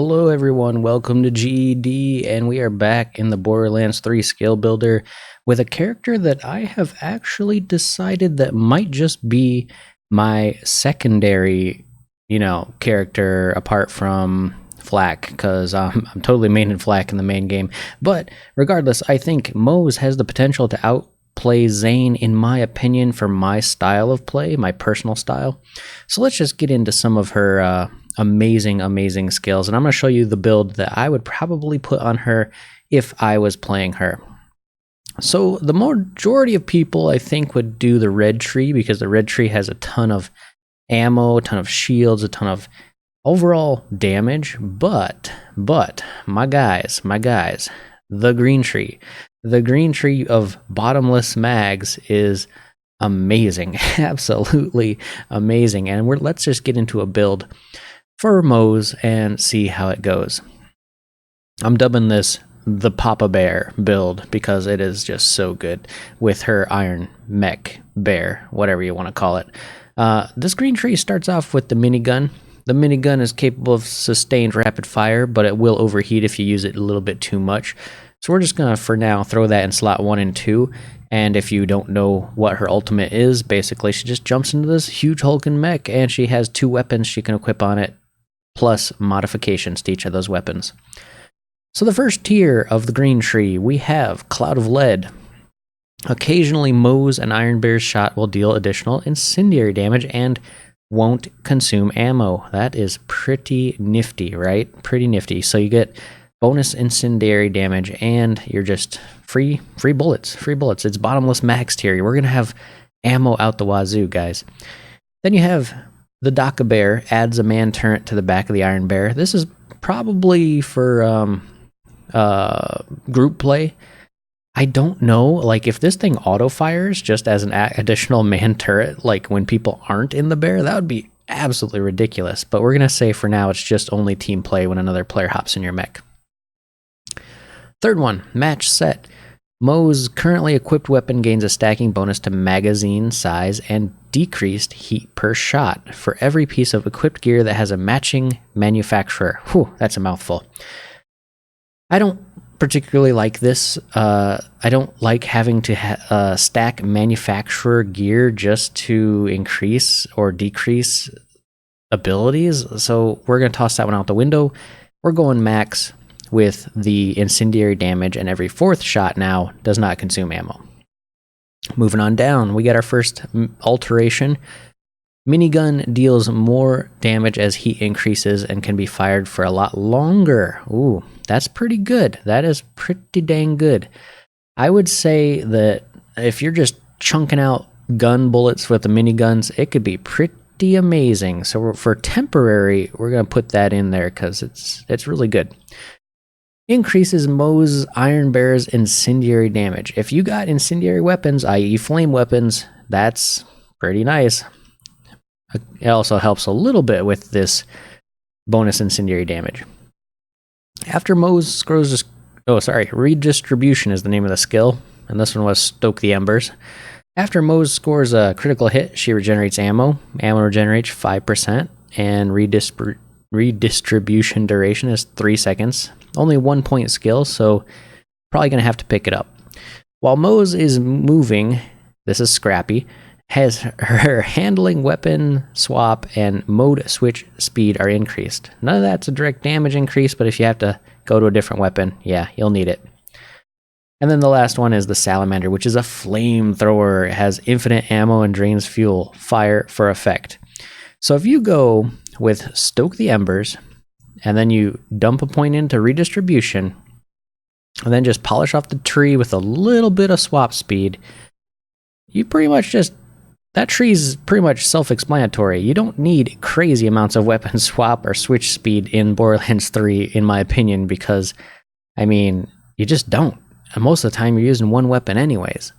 Hello everyone, welcome to GED, and we are back in the Borderlands 3 skill builder with a character that I have actually decided that might just be my secondary, character apart from Flak, because I'm totally maining Flak in the main game. But regardless, I think Moze has the potential to outplay Zane, in my opinion, for my style of play, my personal style. So let's just get into some of her amazing skills, and I'm going to show you the build that I would probably put on her if I was playing her. So the majority of people, I think, would do the red tree because the red tree has a ton of ammo, a ton of shields, a ton of overall damage. But my guys, the green tree of Bottomless Mags is amazing. Absolutely amazing. And let's just get into a build for Moze and see how it goes. I'm dubbing this the Papa Bear build because it is just so good with her Iron Mech Bear, whatever you want to call it. This green tree starts off with the minigun. The minigun is capable of sustained rapid fire, but it will overheat if you use it a little bit too much. So we're just going to, for now, throw that in slot 1 and 2. And if you don't know what her ultimate is, basically she just jumps into this huge hulking mech, and she has 2 weapons she can equip on it, plus modifications to each of those weapons. So the first tier of the green tree, we have Cloud of Lead. Occasionally, Moze and Iron Bear's shot will deal additional incendiary damage and won't consume ammo. That is pretty nifty, right? Pretty nifty. So you get bonus incendiary damage, and you're just free bullets. It's Bottomless Mags tier. We're going to have ammo out the wazoo, guys. Then you have the Daka Bear, adds a man turret to the back of the Iron Bear. This is probably for group play. I don't know, like, if this thing auto fires just as an additional man turret, like when people aren't in the bear, that would be absolutely ridiculous. But we're gonna say for now it's just only team play when another player hops in your mech. Third one, match set. Moze's currently equipped weapon gains a stacking bonus to magazine size and decreased heat per shot for every piece of equipped gear that has a matching manufacturer. Whew, that's a mouthful. I don't particularly like this. I don't like having to stack manufacturer gear just to increase or decrease abilities. So we're going to toss that one out the window. We're going max with the incendiary damage, and every 4th shot now does not consume ammo. Moving on down, we get our first alteration. Minigun deals more damage as heat increases and can be fired for a lot longer. Ooh, that's pretty good. That is pretty dang good. I would say that if you're just chunking out gun bullets with the miniguns, it could be pretty amazing. So for temporary, we're going to put that in there because it's really good. Increases Moze's Iron Bear's incendiary damage. If you got incendiary weapons, i.e. flame weapons, that's pretty nice. It also helps a little bit with this bonus incendiary damage. After Moze scores... Redistribution is the name of the skill, and this one was Stoke the Embers. After Moze scores a critical hit, she regenerates ammo. Ammo regenerates 5%, and redistribution duration is 3 seconds. Only 1 point skill, so probably going to have to pick it up. While Moze is moving, this is Scrappy, has her handling, weapon swap, and mode switch speed are increased. None of that's a direct damage increase, but if you have to go to a different weapon, yeah, you'll need it. And then the last one is the Salamander, which is a flamethrower. It has infinite ammo and drains fuel. Fire for effect. So if you go with Stoke the Embers, and then you dump a point into redistribution, and then just polish off the tree with a little bit of swap speed, you pretty much just... that tree's pretty much self-explanatory. You don't need crazy amounts of weapon swap or switch speed in Borderlands 3, in my opinion, because, I mean, you just don't. And most of the time, you're using one weapon anyways.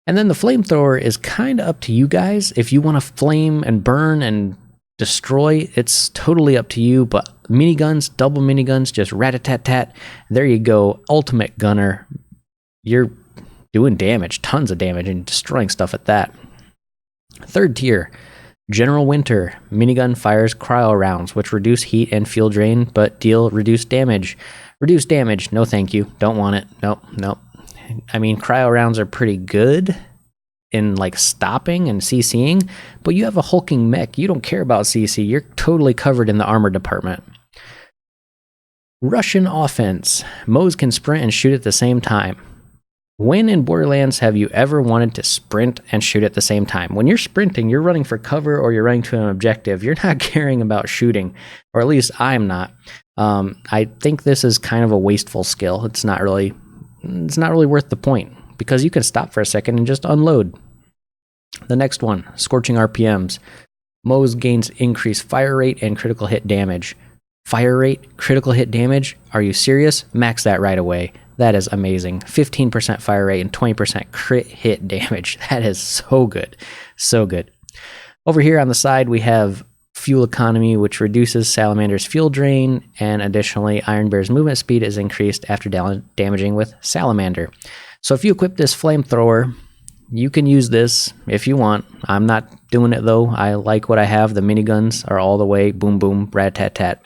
And then the flamethrower is kind of up to you guys. If you want to flame and burn and destroy, it's totally up to you, but miniguns, double miniguns, just rat-a-tat-tat. There you go. Ultimate gunner. You're doing damage, tons of damage, and destroying stuff at that. Third tier, General Winter, minigun fires cryo rounds, which reduce heat and fuel drain, but deal reduced damage. Reduced damage, no thank you. Don't want it. Nope, nope. I mean, cryo rounds are pretty good in like stopping and CCing, but you have a hulking mech. You don't care about CC. You're totally covered in the armor department. Russian offense. Moze can sprint and shoot at the same time. When in Borderlands have you ever wanted to sprint and shoot at the same time? When you're sprinting, you're running for cover or you're running to an objective. You're not caring about shooting, or at least I'm not. I think this is kind of a wasteful skill. It's not really worth the point because you can stop for a second and just unload. The next one, scorching RPMs. Moze gains increased fire rate and critical hit damage. Fire rate, critical hit damage? Are you serious? Max that right away. That is amazing. 15% fire rate and 20% crit hit damage. That is so good. So good. Over here on the side, we have fuel economy, which reduces Salamander's fuel drain, and additionally, Iron Bear's movement speed is increased after damaging with Salamander. So if you equip this flamethrower, you can use this if you want. I'm not doing it though. I like what I have. The miniguns are all the way boom boom, rat-tat-tat.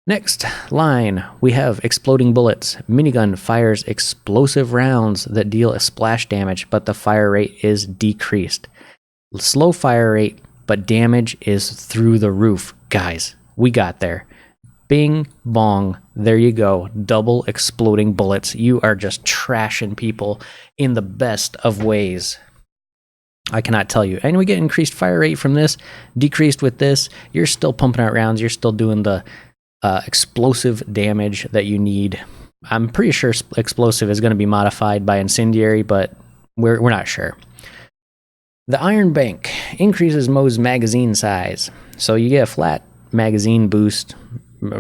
Next line, we have exploding bullets. Minigun fires explosive rounds that deal a splash damage, but the fire rate is decreased. Slow fire rate, but damage is through the roof. Guys, we got there. Bing, bong, there you go. Double exploding bullets. You are just trashing people in the best of ways. I cannot tell you. And we get increased fire rate from this, decreased with this. You're still pumping out rounds. You're still doing the explosive damage that you need. I'm pretty sure explosive is going to be modified by incendiary, but we're not sure. The Iron Bank increases Moze magazine size, so you get a flat magazine boost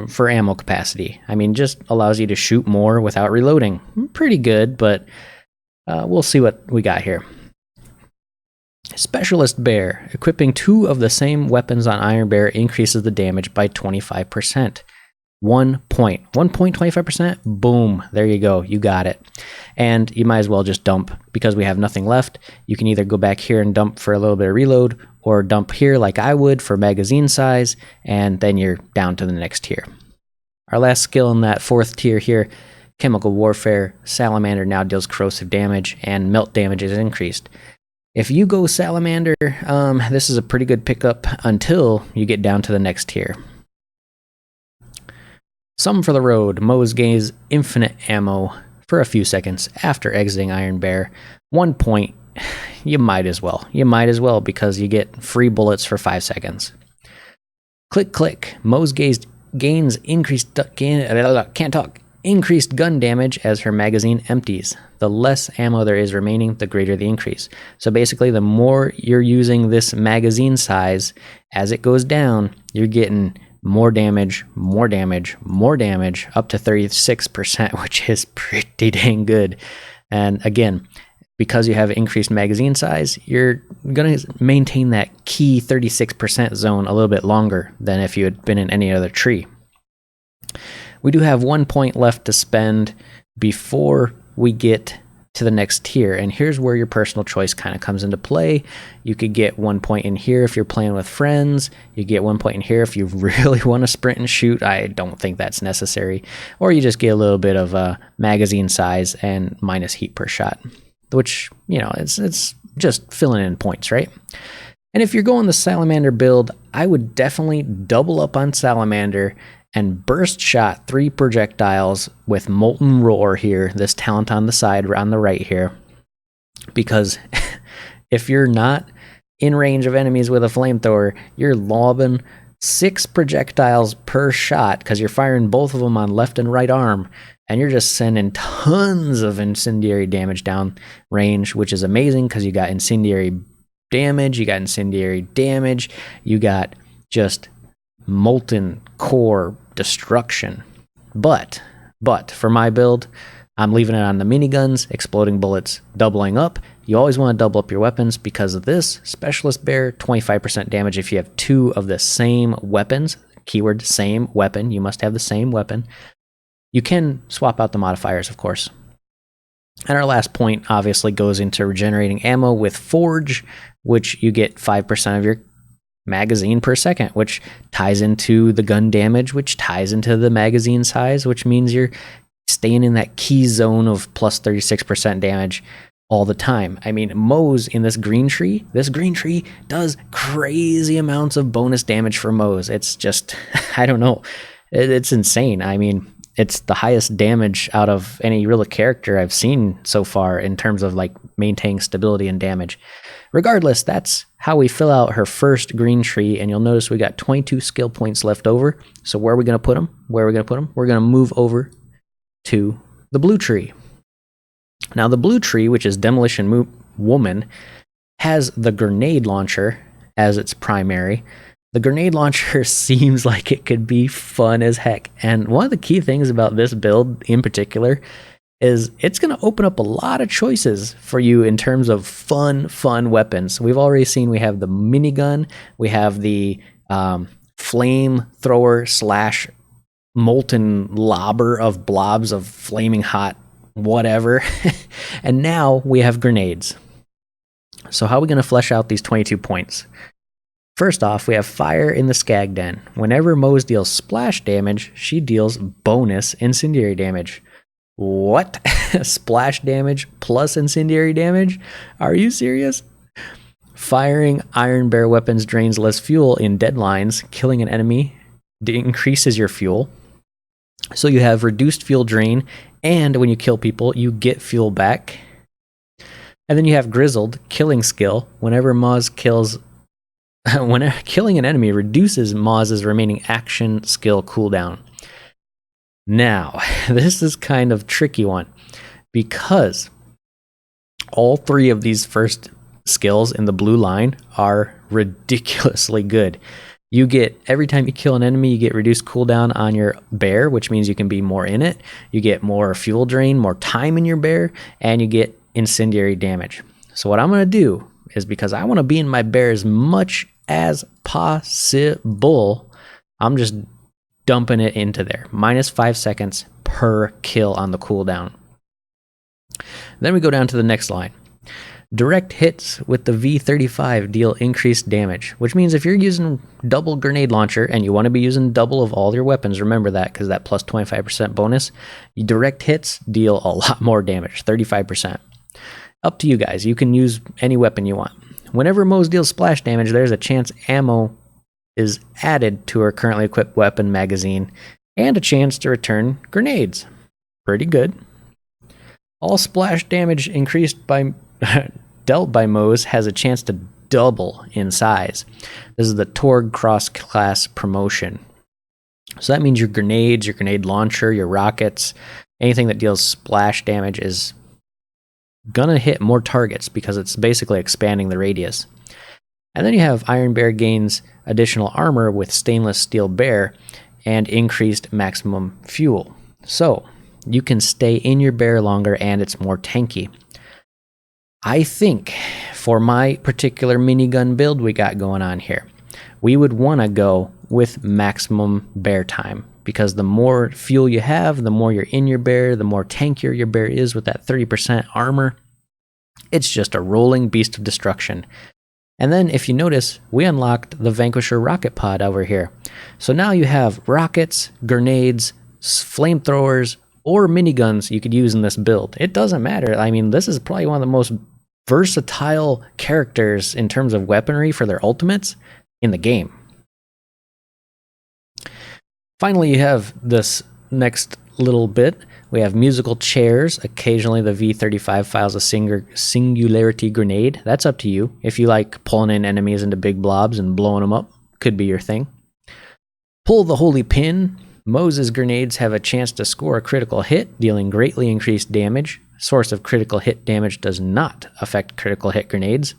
for ammo capacity. I mean, just allows you to shoot more without reloading. Pretty good, but we'll see what we got here. Specialist Bear. Equipping 2 of the same weapons on Iron Bear increases the damage by 25%. 1 point. 1.25%? Boom. There you go. You got it. And you might as well just dump because we have nothing left. You can either go back here and dump for a little bit of reload or dump here like I would for magazine size, and then you're down to the next tier. Our last skill in that 4th tier here, Chemical Warfare. Salamander now deals corrosive damage and melt damage is increased. If you go Salamander, this is a pretty good pickup until you get down to the next tier. Some for the road. Moze gains infinite ammo for a few seconds after exiting Iron Bear. 1 point. You might as well. You might as well because you get free bullets for 5 seconds. Click, click. Moze gains increased gun damage as her magazine empties. The less ammo there is remaining, the greater the increase. So basically, the more you're using this magazine size, as it goes down, you're getting more damage, more damage, more damage, up to 36%, which is pretty dang good. And again, because you have increased magazine size, you're going to maintain that key 36% zone a little bit longer than if you had been in any other tree. We do have 1 point left to spend before we get to the next tier, and here's where your personal choice kind of comes into play. You could get 1 point in here if you're playing with friends. You get 1 point in here if you really want to sprint and shoot. I don't think that's necessary. Or you just get a little bit of magazine size and minus heat per shot, which, you know, it's just filling in points, right? And if you're going the Salamander build, I would definitely double up on Salamander and burst shot 3 projectiles with Molten Roar here, this talent on the side, on the right here. Because if you're not in range of enemies with a flamethrower, you're lobbing 6 projectiles per shot because you're firing both of them on left and right arm, and you're just sending tons of incendiary damage down range, which is amazing because you got incendiary damage, you got just molten core destruction. But for my build, I'm leaving it on the miniguns, exploding bullets, doubling up. You always want to double up your weapons because of this. Specialist Bear, 25% damage if you have 2 of the same weapons. Keyword same weapon. You must have the same weapon. You can swap out the modifiers, of course. And our last point obviously goes into regenerating ammo with Forge, which you get 5% of your magazine per second, which ties into the gun damage, which ties into the magazine size, which means you're staying in that key zone of plus 36% damage all the time. I mean, Moze in this green tree does crazy amounts of bonus damage for Moze. It's just, I don't know. It's insane. I mean, it's the highest damage out of any real character I've seen so far in terms of like maintaining stability and damage. Regardless, that's how we fill out her first green tree, and you'll notice we got 22 skill points left over. So where are we going to put them? We're going to move over to the blue tree. Now the blue tree, which is Demolition Woman, has the grenade launcher as its primary. The grenade launcher seems like it could be fun as heck. And one of the key things about this build in particular is it's going to open up a lot of choices for you in terms of fun weapons. We've already seen we have the minigun, we have the flamethrower / molten lobber of blobs of flaming hot whatever. And now we have grenades. So how are we going to flesh out these 22 points? First off, we have Fire in the Skag Den. Whenever Moze deals splash damage, she deals bonus incendiary damage. What? Splash damage plus incendiary damage? Are you serious? Firing Iron Bear weapons drains less fuel in deadlines. Killing an enemy increases your fuel. So you have reduced fuel drain, and when you kill people, you get fuel back. And then you have Grizzled, killing skill. Whenever killing an enemy reduces Moze's remaining action skill cooldown. Now, this is kind of tricky one, because all three of these first skills in the blue line are ridiculously good. You get, every time you kill an enemy, you get reduced cooldown on your bear, which means you can be more in it. You get more fuel drain, more time in your bear, and you get incendiary damage. So what I'm going to do is, because I want to be in my bear as much as possible, I'm just dumping it into there. Minus 5 seconds per kill on the cooldown. Then we go down to the next line. Direct hits with the V35 deal increased damage, which means if you're using double grenade launcher and you want to be using double of all your weapons, remember that, because that plus 25% bonus, direct hits deal a lot more damage, 35%. Up to you guys. You can use any weapon you want. Whenever Moze deals splash damage, there's a chance ammo is added to her currently equipped weapon magazine, and a chance to return grenades. Pretty good. All splash damage increased by dealt by Moze has a chance to double in size. This is the Torg Cross class promotion. So that means your grenades, your grenade launcher, your rockets, anything that deals splash damage is gonna hit more targets, because it's basically expanding the radius. And then you have Iron Bear gains additional armor with stainless steel bear and increased maximum fuel. So you can stay in your bear longer, and it's more tanky. I think for my particular minigun build we got going on here, we would want to go with maximum bear time, because the more fuel you have, the more you're in your bear, the more tankier your bear is with that 30% armor. It's just a rolling beast of destruction. And then if you notice, we unlocked the Vanquisher rocket pod over here. So now you have rockets, grenades, flamethrowers, or miniguns you could use in this build. It doesn't matter. I mean, this is probably one of the most versatile characters in terms of weaponry for their ultimates in the game. Finally, you have this next little bit. We have musical chairs. Occasionally the V35 files a singularity grenade. That's up to you. If you like pulling in enemies into big blobs and blowing them up, could be your thing. Pull the holy pin. Moze's grenades have a chance to score a critical hit, dealing greatly increased damage. Source of critical hit damage does not affect critical hit grenades.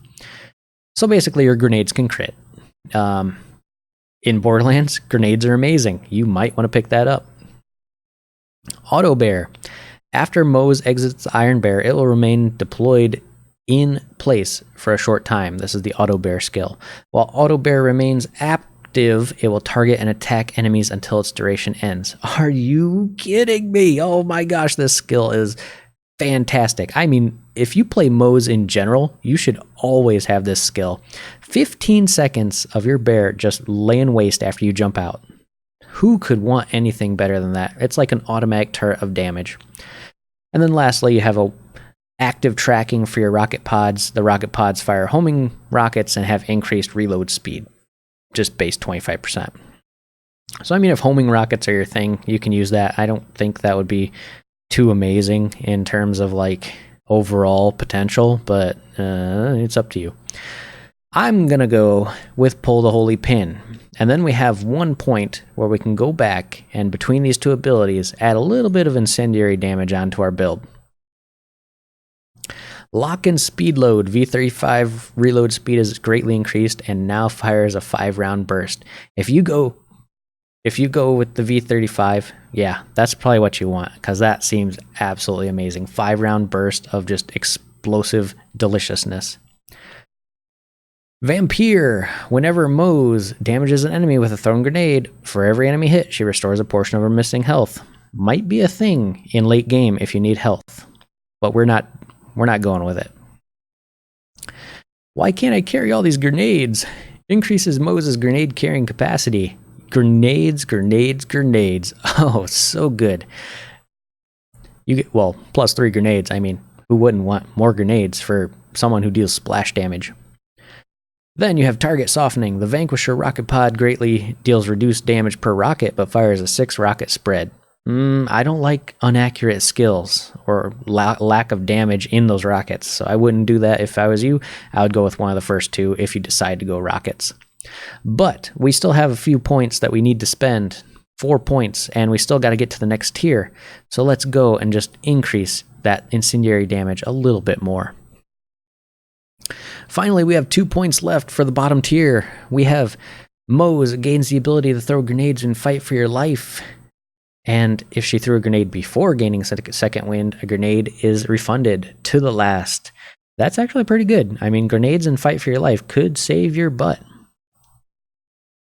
So basically your grenades can crit. In Borderlands, grenades are amazing. You might want to pick that up. Auto Bear. After Moze exits Iron Bear, it will remain deployed in place for a short time. This is the Auto Bear skill. While Auto Bear remains active, it will target and attack enemies until its duration ends. Are you kidding me? Oh my gosh, this skill is fantastic. I mean, if you play Moze in general, you should always have this skill. 15 seconds of your bear just laying waste after you jump out. Who could want anything better than that? It's like an automatic turret of damage. And then lastly, you have a active tracking for your rocket pods. The rocket pods fire homing rockets and have increased reload speed, just base 25%. So I mean, if homing rockets are your thing, you can use that. I don't think that would be too amazing in terms of like overall potential, but it's up to you. I'm gonna go with pull the holy pin, and then we have 1 point where we can go back and between these two abilities add a little bit of incendiary damage onto our build. Lock and speed load. V35 reload speed is greatly increased and now fires a 5-round burst. If you go with the V35, yeah, that's probably what you want, because that seems absolutely amazing. 5-round burst of just explosive deliciousness. Vampire. Whenever Moze damages an enemy with a thrown grenade, for every enemy hit, she restores a portion of her missing health. Might be a thing in late game if you need health, but we're not going with it. Why can't I carry all these grenades? Increases Moze's grenade carrying capacity. Grenades, grenades, grenades. Oh, so good. You get, well, +3 grenades. I mean, who wouldn't want more grenades for someone who deals splash damage? Then you have target softening. The Vanquisher rocket pod greatly deals reduced damage per rocket, but fires a 6-rocket spread. I don't like inaccurate skills or lack of damage in those rockets, so I wouldn't do that if I was you. I would go with one of the first two if you decide to go rockets. But we still have a few points that we need to spend, 4 points, and we still got to get to the next tier. So let's go and just increase that incendiary damage a little bit more. Finally, we have 2 points left for the bottom tier. We have Moze gains the ability to throw grenades and fight for your life. And if she threw a grenade before gaining second wind, a grenade is refunded to the last. That's actually pretty good. I mean, grenades and fight for your life could save your butt.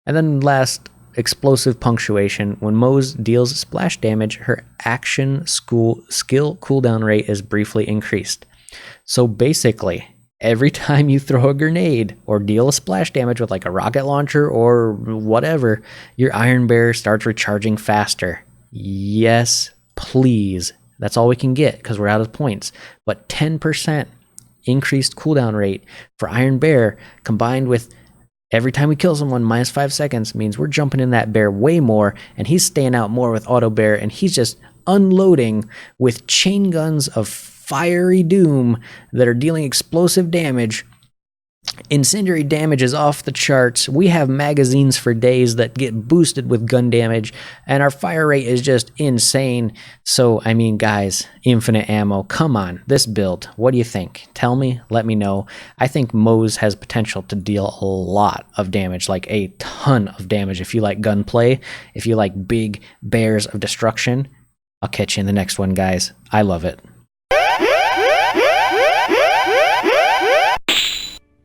And then last, explosive punctuation. When Moze deals splash damage, her action skill cooldown rate is briefly increased. So basically, every time you throw a grenade or deal a splash damage with like a rocket launcher or whatever, your Iron Bear starts recharging faster. Yes, please. That's all we can get because we're out of points. But 10% increased cooldown rate for Iron Bear combined with every time we kill someone, -5 seconds means we're jumping in that bear way more, and he's staying out more with Auto Bear, and he's just unloading with chain guns of fiery doom that are dealing explosive damage. Incendiary damage is off the charts. We have magazines for days that get boosted with gun damage, and our fire rate is just insane. So, I mean, guys, infinite ammo. Come on, this build. What do you think? Tell me, let me know. I think Moze has potential to deal a lot of damage, like a ton of damage. If you like gunplay, if you like big bears of destruction, I'll catch you in the next one, guys. I love it.